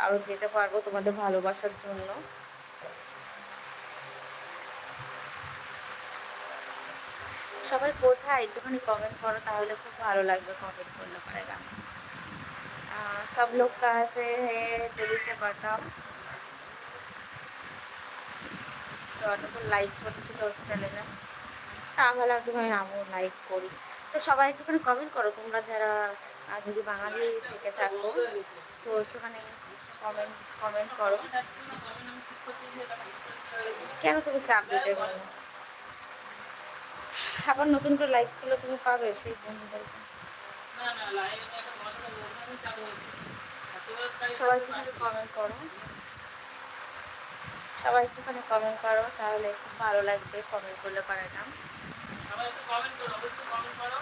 আরও যেতে পারবো তোমাদের ভালোবাসার জন্য। সবাই কোথায় একটুখানি কमेंट करो, তাহলে খুব ভালো লাগবে कमेंट করলে पड़ेगा। सब लोग कहाँ से है जल्दी से बताओ। তো অতক্ষণ লাইভ করছিল চ্যানেলে, তা আমি ভাবলাম একটুখানি আমিও লাইভ করি। তো সবাই একটুখানি কমেন্ট করো, তোমরা যারা যদি বাঙালি থেকে থাকো তো একটুখানি কমেন্ট কমেন্ট করো। কেন তুমি চাপ দিতে পারো, আবার নতুন করে লাইভ করলে তুমি পাবে সেই বন্ধুদেরকে। সবাই একটুখানি কমেন্ট করো, সবাই একটুখানি কমেন্ট করো, তাহলে খুব ভালো লাগবে কমেন্ট করলে পারে না। সবাই একটু কমেন্ট করো, অবশ্যই কমেন্ট করো।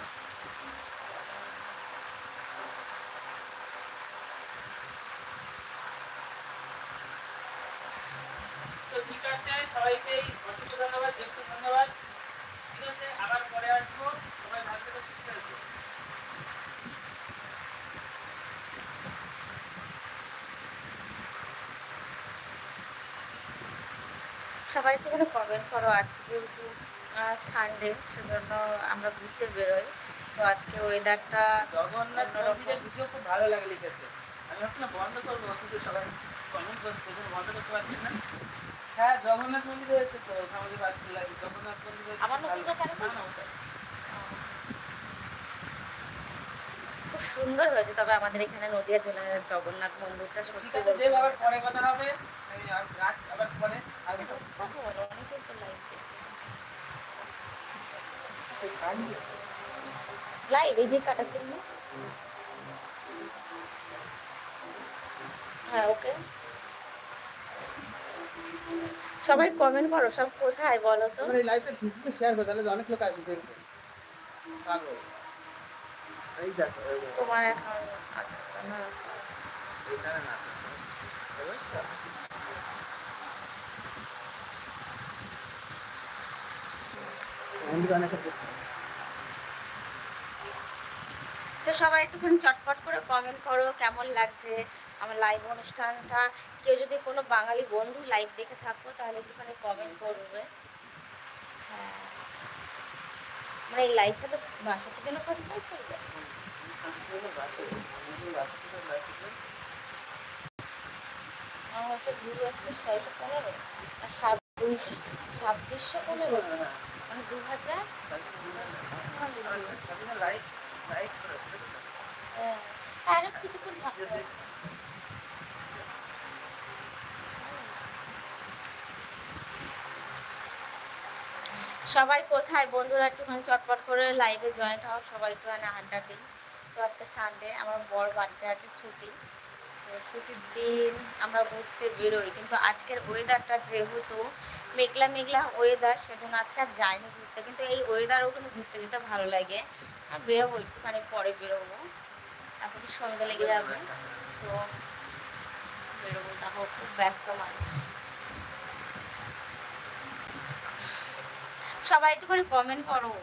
তো ঠিক আছে, সবাইকে অসংখ্য ধন্যবাদ, যেহেতু ধন্যবাদ। ঠিক আছে, আবার পরে আসবো। সবাই ভালো থেকে সুস্থ থেকো। সবাই একটু করে কমেন্ট করো। আজকে যেহেতু সানডে, সেজন্য আমরা ঘুরতে বেরোই। তো আজকে ওয়েদারটা জগন্নাথ মন্দিরের ভিডিও খুব ভালো লাগে লিখেছে। আমি ভাবছিলাম বন্ধ করবো, কিন্তু সবাই কমেন্ট করছে, কিন্তু বন্ধ করতে পারছি না। হ্যাঁ, জগন্নাথ মন্দির হয়েছে তো আমাদের বাড়িতে লাগে। জগন্নাথ মন্দির হয়েছে, আমার নতুন খুব সুন্দর হয়েছে। তবে আমাদের এখানে নদিয়া জেলার জগন্নাথ মন্দিরটা সত্যি দেব, আবার পরে কথা হবে। আমি আবার পরে অনেকেই তো লাইভ দেখছে, লাইভ এই যে কাটা চিহ্ন। হ্যাঁ, ওকে, সবাই কমেন্ট করো। সব কোথায় বলো তো? এই লাইভটা ফেসবুকে শেয়ার করো, তাহলে অনেক লোক আসবে দেখবে। পাগল এই দেখো তোমার এখন আচ্ছা না, এখানে না বুঝছো? তো সবাই একটুখানি চটপট করে কমেন্ট করো কেমন লাগছে আমার লাইভ অনুষ্ঠানটা। কেউ যদি কোনো বাঙালি বন্ধু লাইভ দেখে থাকো তাহলে একটুখানি কমেন্ট করবে। হ্যাঁ, মানে এই লাইভটা তো 62 জন্য সাবস্ক্রাইব করবে। আমার হচ্ছে ভিউ আসছে 615 আর 2615, মানে 2000। হ্যাঁ, আর কিছুক্ষণ থাকতে হবে। সবাই কোথায় বন্ধুরা, একটুখানি চটপট করে লাইভে জয়েন্ট হও, সবাই একটুখানি আড্ডা দিই। তো আজকে সানডে, আমার বড় বাড়িতে আছে ছুটি, তো ছুটির দিন আমরা ঘুরতে বেরোই। কিন্তু আজকের ওয়েদারটা যেহেতু মেঘলা মেঘলা ওয়েদার, সেজন্য আজকে আর যাইনি ঘুরতে। কিন্তু এই ওয়েদারও কিন্তু ঘুরতে যেতে ভালো লাগে। আর বেরোবো, একটুখানি পরে বেরোবো, এখন সন্ধ্যে লেগে যাবে, তো বেরোবো। তাও খুব ব্যস্ত মানুষ। সবাই একটুখানি কমেন্ট করো।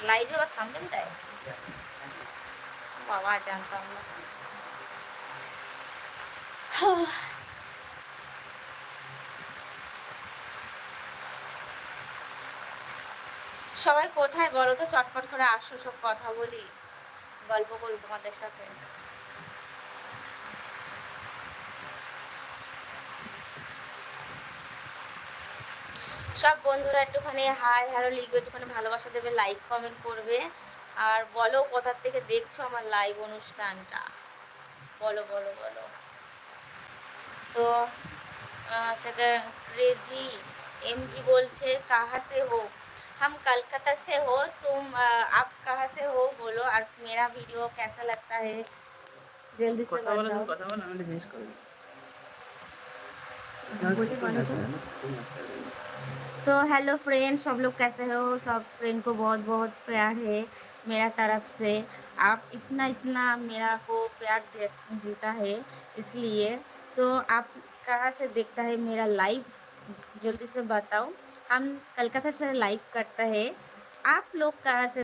লাইভে আবার থামবেন দেয়, বাবা জানতাম না। সবাই কোথায় বলো তো, চটপট করে আসো, সব কথা বলি, গল্প করি তোমাদের সাথে। সব বন্ধুরা একটুখানি হাই হ্যালো লিখবে, একটুখানি ভালোবাসা দেবে, লাইক কমেন্ট করবে, আর বলো কোথার থেকে দেখছো আমার লাইভ অনুষ্ঠানটা, বলো বলো বলো। তো আচ্ছা, क्रेजी एमजी बोलছে कहाँ से हो, हम कलकत्ता से हो, तुम आप कहाँ से हो बोलो, और मेरा वीडियो कैसा लगता है जल्दी से बताओ। কথা বলো, আমি জিজ্ঞেস করব। तो हेलो फ्रेंड, सब लोग कैसे हो? सब फ्रेंड को बहुत बहुत प्यार है मेरा तरफ से। आप इतना इतना मेरा को प्यार देता है, इसलिए। तो आप कहाँ से देखता है मेरा लाइव, जल्दी से बताओ। हम कलकत्ता से लाइव करता है। आप लोग कहाँ से